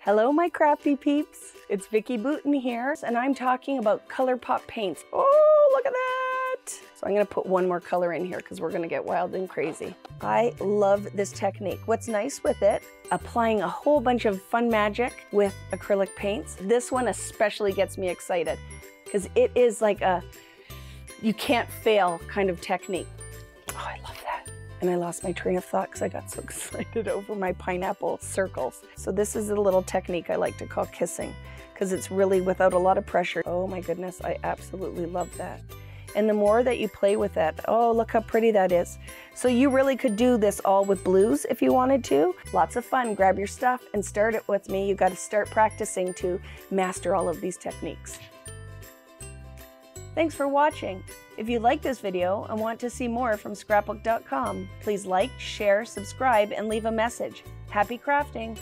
Hello, my crafty peeps. It's Vicki Boutin here, and I'm talking about ColourPop paints. Oh, look at that. So I'm gonna put one more color in here because we're gonna get wild and crazy. I love this technique. What's nice with it, applying a whole bunch of fun magic with acrylic paints. This one especially gets me excited because it is like a you can't fail kind of technique. Oh, I love that. And I lost my train of thought because I got so excited over my pineapple circles. So this is a little technique I like to call kissing because it's really without a lot of pressure. Oh my goodness, I absolutely love that. And the more that you play with that, oh, look how pretty that is. So you really could do this all with blues if you wanted to. Lots of fun. Grab your stuff and start it with me. You got to start practicing to master all of these techniques. Thanks for watching. If you like this video and want to see more from Scrapbook.com, please like, share, subscribe, and leave a message. Happy crafting!